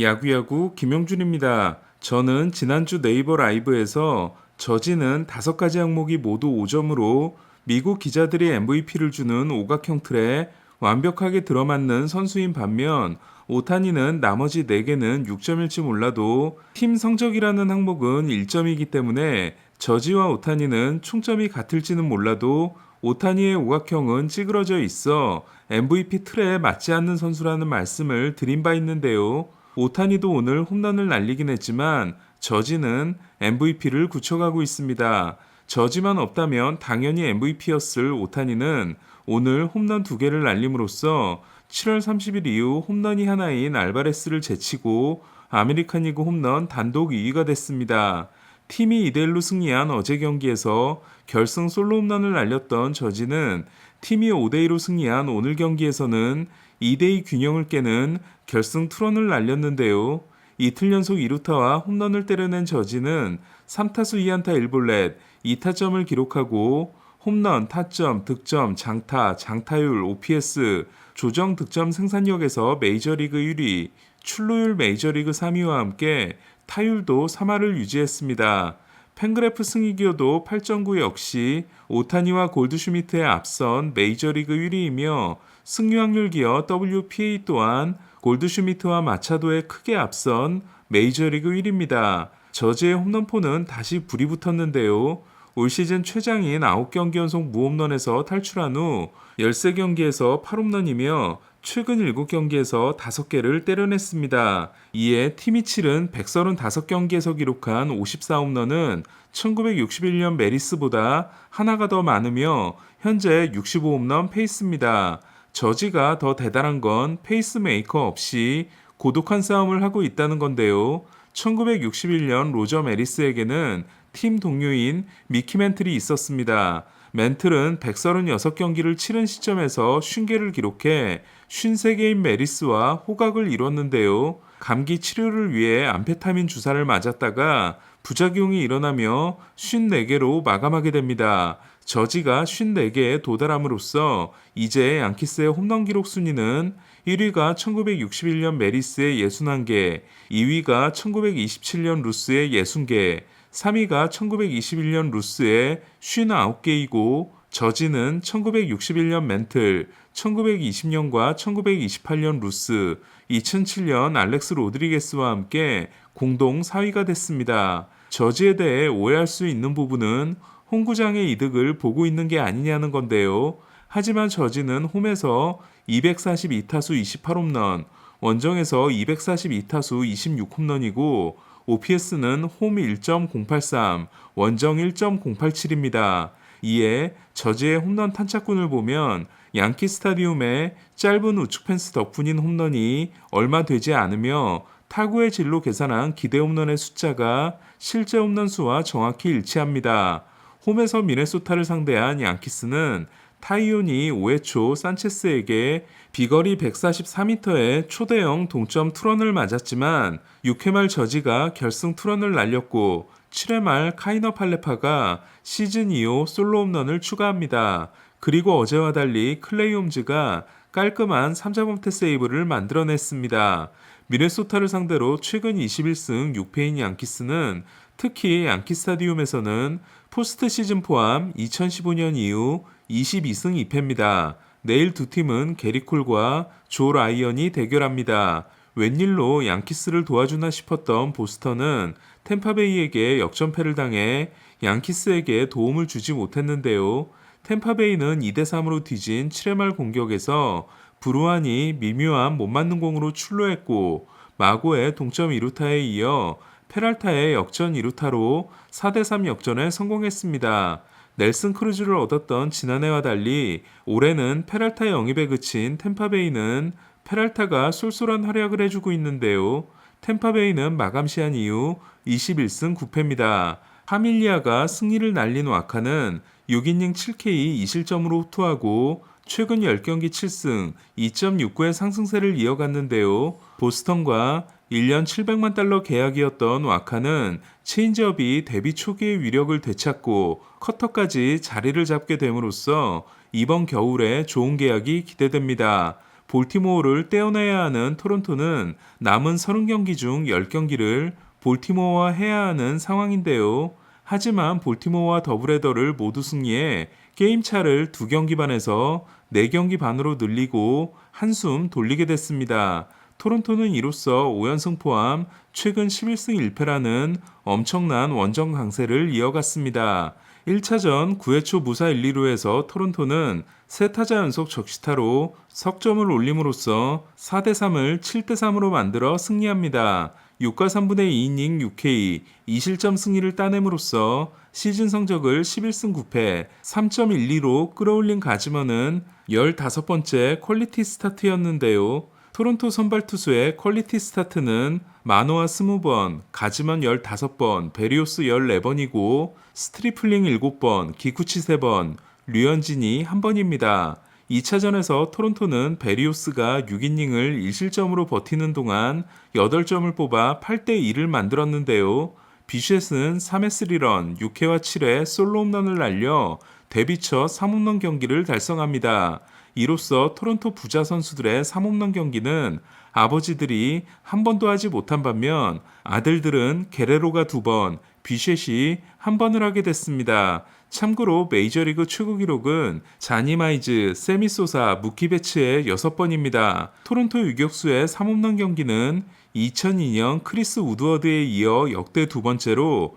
야구야구 김영준입니다. 저는 지난주 네이버 라이브에서 저지는 5가지 항목이 모두 5점으로 미국 기자들이 MVP를 주는 오각형 틀에 완벽하게 들어맞는 선수인 반면 오타니는 나머지 4개는 6점일지 몰라도 팀 성적이라는 항목은 1점이기 때문에 저지와 오타니는 충점이 같을지는 몰라도 오타니의 오각형은 찌그러져 있어 MVP 틀에 맞지 않는 선수라는 말씀을 드린 바 있는데요. 오타니도 오늘 홈런을 날리긴 했지만 저지는 MVP를 굳혀가고 있습니다. 저지만 없다면 당연히 MVP였을 오타니는 오늘 홈런 2개를 날림으로써 7월 30일 이후 홈런이 하나인 알바레스를 제치고 아메리칸 리그 홈런 단독 2위가 됐습니다. 팀이 2대1로 승리한 어제 경기에서 결승 솔로 홈런을 날렸던 저지는 팀이 5대2로 승리한 오늘 경기에서는 2대2 균형을 깨는 결승 투런을 날렸는데요. 이틀 연속 2루타와 홈런을 때려낸 저지는 3타수 2안타 1볼넷 2타점을 기록하고 홈런, 타점, 득점, 장타, 장타율, OPS, 조정 득점 생산력에서 메이저리그 1위, 출루율 메이저리그 3위와 함께 타율도 3할을 유지했습니다. 팬그래프 승리기여도 8.9 역시 오타니와 골드슈미트에 앞선 메이저리그 1위이며 승률 기여 WPA 또한 골드슈미트와 마차도에 크게 앞선 메이저리그 1위입니다. 저지의 홈런포는 다시 불이 붙었는데요. 올 시즌 최장인 9경기 연속 무홈런에서 탈출한 후 13경기에서 8홈런이며 최근 7경기에서 5개를 때려냈습니다. 이에 팀이 치른 135경기에서 기록한 54홈런은 1961년 메리스보다 하나가 더 많으며 현재 65홈런 페이스입니다. 저지가 더 대단한 건 페이스메이커 없이 고독한 싸움을 하고 있다는 건데요. 1961년 로저 메리스에게는 팀 동료인 미키 멘틀이 있었습니다. 멘틀은 136경기를 치른 시점에서 50개를 기록해 53개인 메리스와 호각을 이뤘는데요. 감기 치료를 위해 암페타민 주사를 맞았다가 부작용이 일어나며 54개로 마감하게 됩니다. 저지가 54개에 도달함으로써 이제 양키스의 홈런 기록 순위는 1위가 1961년 메리스의 61개, 2위가 1927년 루스의 60개, 3위가 1921년 루스의 59개이고 저지는 1961년 멘틀, 1920년과 1928년 루스, 2007년 알렉스 로드리게스와 함께 공동 4위가 됐습니다. 저지에 대해 오해할 수 있는 부분은 홈구장의 이득을 보고 있는 게 아니냐는 건데요. 하지만 저지는 홈에서 242타수 28홈런, 원정에서 242타수 26홈런이고 OPS는 홈 1.083, 원정 1.087입니다. 이에 저지의 홈런 탄착군을 보면 양키 스타디움의 짧은 우측 펜스 덕분인 홈런이 얼마 되지 않으며 타구의 질로 계산한 기대 홈런의 숫자가 실제 홈런 수와 정확히 일치합니다. 홈에서 미네소타를 상대한 양키스는 타이온이 5회 초 산체스에게 비거리 144m의 초대형 동점 투런을 맞았지만 6회 말 저지가 결승 투런을 날렸고 7회 말 카이너 팔레파가 시즌 2호 솔로 홈런을 추가합니다. 그리고 어제와 달리 클레이 홈즈가 깔끔한 3자범퇴 세이브를 만들어냈습니다. 미네소타를 상대로 최근 21승 6패인 양키스는 특히 양키 스타디움에서는 포스트 시즌 포함 2015년 이후 22승 2패입니다. 내일 두 팀은 게리 콜과 조 라이언이 대결합니다. 웬일로 양키스를 도와주나 싶었던 보스턴은 템파베이에게 역전패를 당해 양키스에게 도움을 주지 못했는데요. 템파베이는 2대3으로 뒤진 7회 말 공격에서 브루안이 미묘한 못 맞는 공으로 출루했고 마고의 동점 2루타에 이어 페랄타의 역전 2루타로 4대3 역전에 성공했습니다. 넬슨 크루즈를 얻었던 지난해와 달리 올해는 페랄타 영입에 그친 템파베이는 페랄타가 쏠쏠한 활약을 해주고 있는데요. 템파베이는 마감 시한 이후 21승 9패입니다. 파밀리아가 승리를 날린 와카는 6이닝 7K 2실점으로 후투하고 최근 10경기 7승 2.69의 상승세를 이어갔는데요. 보스턴과 1년 700만 달러 계약이었던 와카는 체인지업이 데뷔 초기의 위력을 되찾고 커터까지 자리를 잡게 됨으로써 이번 겨울에 좋은 계약이 기대됩니다. 볼티모어를 떼어내야 하는 토론토는 남은 30경기 중 10경기를 볼티모어와 해야 하는 상황인데요. 하지만 볼티모어와 더블헤더를 모두 승리해 게임차를 2경기 반에서 4경기 반으로 늘리고 한숨 돌리게 됐습니다. 토론토는 이로써 5연승 포함 최근 11승 1패라는 엄청난 원정 강세를 이어갔습니다. 1차전 9회 초 무사 1, 2루에서 토론토는 3타자 연속 적시타로 석점을 올림으로써 4대3을 7대3으로 만들어 승리합니다. 6과 3분의 2이닝 6K 2실점 승리를 따냄으로써 시즌 성적을 11승 9패 3.12로 끌어올린 가지먼은 15번째 퀄리티 스타트였는데요. 토론토 선발 투수의 퀄리티 스타트는 마노아 20번, 가지먼 15번, 베리오스 14번이고 스트리플링 7번, 기쿠치 3번, 류현진이 1번입니다. 2차전에서 토론토는 베리오스가 6이닝을 1실점으로 버티는 동안 8점을 뽑아 8대2를 만들었는데요. 비셋은 3회 3런, 6회와 7회 솔로 홈런을 날려 데뷔 첫 3홈런 경기를 달성합니다. 이로써 토론토 부자 선수들의 3홈런 경기는 아버지들이 한 번도 하지 못한 반면 아들들은 게레로가 2번, 비셋이 1번을 하게 됐습니다. 참고로 메이저리그 최고 기록은 자니 마이즈, 세미 소사, 무키 베츠의 6번입니다. 토론토 유격수의 3홈런 경기는 2002년 크리스 우드워드에 이어 역대 2번째로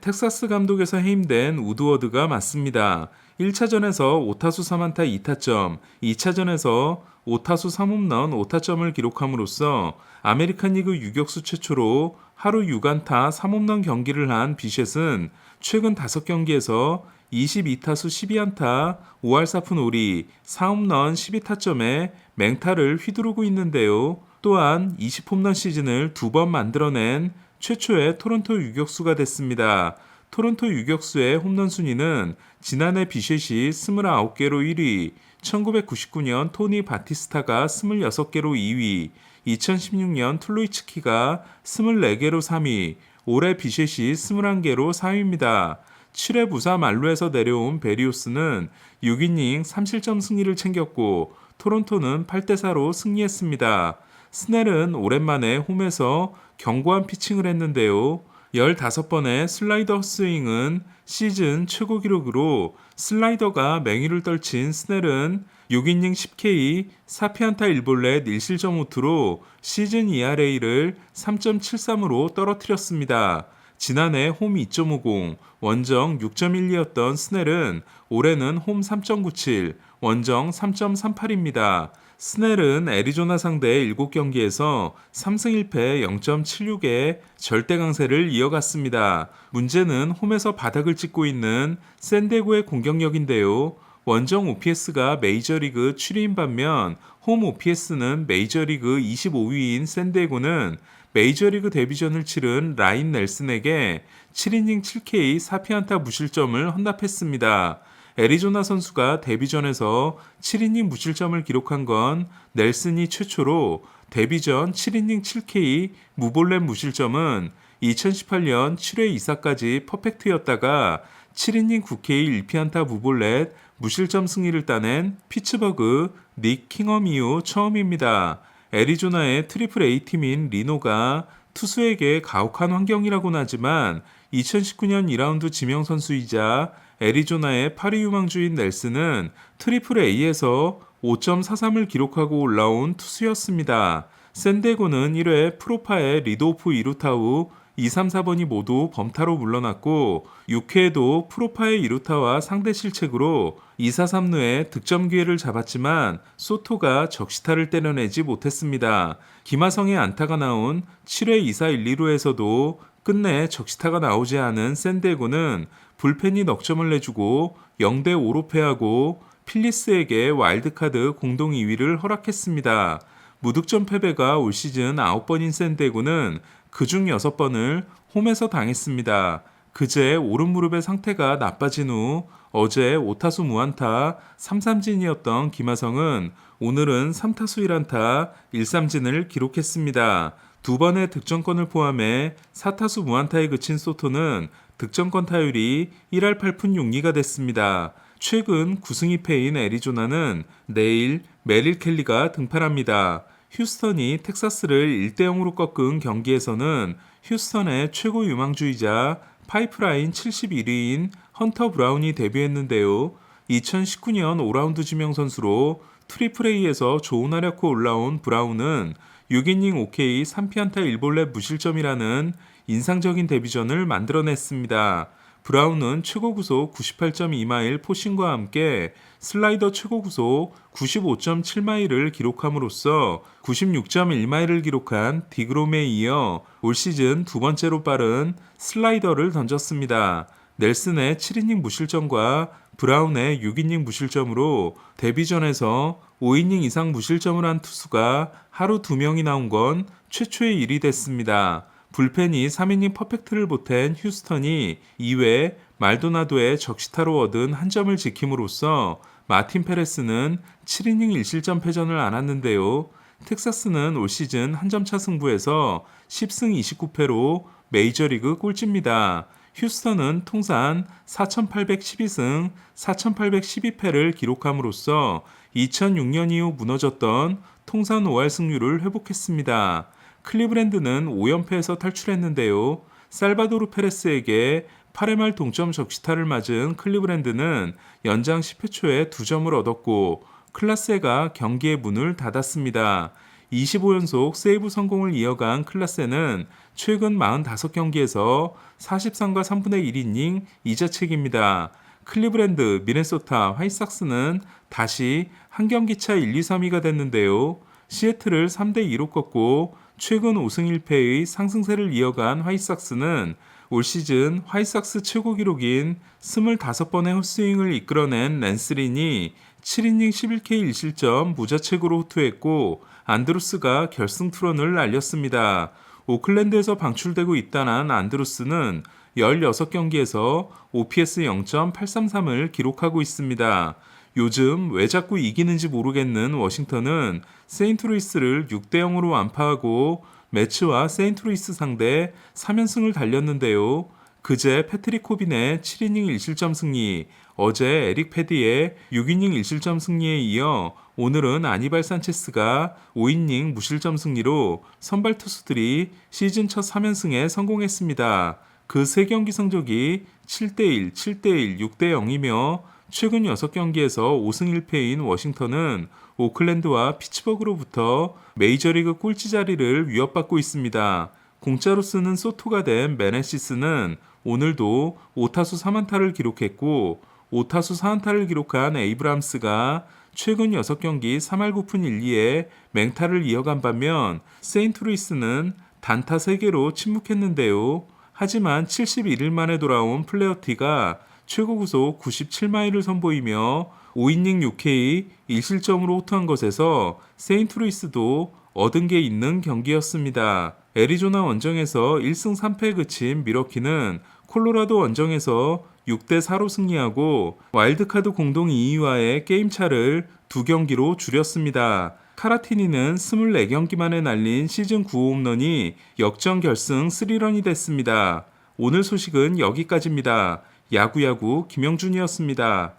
텍사스 감독에서 해임된 우드워드가 맞습니다. 1차전에서 5타수 3안타 2타점, 2차전에서 5타수 3홈런 5타점을 기록함으로써 아메리칸 리그 유격수 최초로 하루 6안타 3홈런 경기를 한 비셋은 최근 5경기에서 22타수 12안타 5할 4푼 5리 4홈런 12타점에 맹타를 휘두르고 있는데요. 또한 20홈런 시즌을 2번 만들어낸 최초의 토론토 유격수가 됐습니다. 토론토 유격수의 홈런 순위는 지난해 비셋이 29개로 1위, 1999년 토니 바티스타가 26개로 2위, 2016년 툴로이츠키가 24개로 3위, 올해 비셋이 21개로 4위입니다. 7회 부사 만루에서 내려온 베리오스는 6이닝 3실점 승리를 챙겼고 토론토는 8대4로 승리했습니다. 스넬은 오랜만에 홈에서 견고한 피칭을 했는데요. 15번의 슬라이더 스윙은 시즌 최고 기록으로 슬라이더가 맹위를 떨친 스넬은 6이닝 10K 4피안타 1볼넷 1실점 호투로 시즌 ERA를 3.73으로 떨어뜨렸습니다. 지난해 홈 2.50, 원정 6.12였던 스넬은 올해는 홈 3.97, 원정 3.38입니다. 스넬은 애리조나 상대 7경기에서 3승 1패 0.76의 절대 강세를 이어갔습니다. 문제는 홈에서 바닥을 찍고 있는 샌디에고의 공격력인데요. 원정 OPS가 메이저리그 7위인 반면 홈 OPS는 메이저리그 25위인 샌디에고는 메이저리그 데뷔전을 치른 라인 넬슨에게 7이닝 7K 4피안타 무실점을 헌납했습니다. 애리조나 선수가 데뷔전에서 7이닝 무실점을 기록한 건 넬슨이 최초로 데뷔전 7이닝 7K 무볼넷 무실점은 2018년 7회 2사까지 퍼펙트였다가 7이닝 9K 1피안타 무볼넷 무실점 승리를 따낸 피츠버그 닉 킹엄 이후 처음입니다. 애리조나의 트리플 A팀인 리노가 투수에게 가혹한 환경이라고는 하지만 2019년 2라운드 지명 선수이자 애리조나의 8위 유망주인 넬슨은 트리플 A에서 5.43을 기록하고 올라온 투수였습니다. 샌디에고는 1회 프로파의 리드오프 2루타 후 2, 3, 4번이 모두 범타로 물러났고 6회에도 프로파의 2루타와 상대 실책으로 2, 4, 3루에 득점 기회를 잡았지만 소토가 적시타를 때려내지 못했습니다. 김하성의 안타가 나온 7회 2, 4, 1, 2루에서도 끝내 적시타가 나오지 않은 샌디에고는 불펜이 넉점을 내주고 0대5로 패하고 필리스에게 와일드카드 공동 2위를 허락했습니다. 무득점 패배가 올 시즌 9번인 샌디에고는 그중 6번을 홈에서 당했습니다. 그제 오른무릎의 상태가 나빠진 후 어제 5타수 무안타 3삼진이었던 김하성은 오늘은 3타수 1안타 1삼진을 기록했습니다. 2번의 득점권을 포함해 4타수 무안타에 그친 소토는 득점권 타율이 1할 8푼 6리가 됐습니다. 최근 9승 2패인 애리조나는 내일 메릴 켈리가 등판합니다. 휴스턴이 텍사스를 1대0으로 꺾은 경기에서는 휴스턴의 최고 유망주이자 파이프라인 71위인 헌터 브라운이 데뷔했는데요. 2019년 5라운드 지명 선수로 트리플 A에서 좋은 활약후 올라온 브라운은 6이닝 5K 3피안타 1볼넷 무실점이라는 인상적인 데뷔전을 만들어냈습니다. 브라운은 최고 구속 98.2마일 포싱과 함께 슬라이더 최고 구속 95.7마일을 기록함으로써 96.1마일을 기록한 디그롬에 이어 올 시즌 두 번째로 빠른 슬라이더를 던졌습니다. 넬슨의 7이닝 무실점과 브라운의 6이닝 무실점으로 데뷔전에서 5이닝 이상 무실점을 한 투수가 하루 2명이 나온 건 최초의 일이 됐습니다. 불펜이 3이닝 퍼펙트를 보탠 휴스턴이 2회 말도나도의 적시타로 얻은 한 점을 지킴으로써 마틴 페레스는 7이닝 1실점 패전을 안았는데요. 텍사스는 올 시즌 한 점차 승부에서 10승 29패로 메이저리그 꼴찌입니다. 휴스턴은 통산 4,812승 4,812패를 기록함으로써 2006년 이후 무너졌던 통산 5할 승률을 회복했습니다. 클리브랜드는 5연패에서 탈출했는데요. 살바도르 페레스에게 8회 말 동점 적시타를 맞은 클리브랜드는 연장 10회 초에 2점을 얻었고 클라세가 경기의 문을 닫았습니다. 25연속 세이브 성공을 이어간 클라세는 최근 45경기에서 43과 3분의 1이닝 2자책입니다. 클리브랜드, 미네소타, 화이삭스는 다시 한 경기차 1, 2, 3위가 됐는데요. 시애틀을 3대2로 꺾고 최근 5승 1패의 상승세를 이어간 화이삭스는 올 시즌 화이삭스 최고 기록인 25번의 헛스윙을 이끌어낸 랜스린이 7이닝 11K 1실점 무자책으로 호투했고 안드루스가 결승 투런을 날렸습니다. 오클랜드에서 방출되고 있다는 안드루스는 16경기에서 OPS 0.833을 기록하고 있습니다. 요즘 왜 자꾸 이기는지 모르겠는 워싱턴은 세인트루이스를 6대0으로 완파하고 매츠와 세인트루이스 상대 3연승을 달렸는데요. 그제 패트릭 코빈의 7이닝 1실점 승리, 어제 에릭 패디의 6이닝 1실점 승리에 이어 오늘은 아니발 산체스가 5이닝 무실점 승리로 선발 투수들이 시즌 첫 3연승에 성공했습니다. 그 3경기 성적이 7대1, 7대1, 6대0이며 최근 6경기에서 5승 1패인 워싱턴은 오클랜드와 피츠버그로부터 메이저리그 꼴찌 자리를 위협받고 있습니다. 공짜로 쓰는 소토가 된 메네시스는 오늘도 5타수 3안타를 기록했고 5타수 4안타를 기록한 에이브람스가 최근 6경기 3할 9푼 1리에 맹타를 이어간 반면 세인트루이스는 단타 3개로 침묵했는데요. 하지만 71일 만에 돌아온 플레어티가 최고 구속 97마일을 선보이며 5이닝 6K 1실점으로 호투한 것에서 세인트루이스도 얻은 게 있는 경기였습니다. 애리조나 원정에서 1승 3패에 그친 미러키는 콜로라도 원정에서 6대4로 승리하고 와일드카드 공동 2위와의 게임차를 2경기로 줄였습니다. 카라티니는 24경기 만에 날린 시즌 9호 홈런이 역전 결승 3런이 됐습니다. 오늘 소식은 여기까지입니다. 야구야구 김영준이었습니다.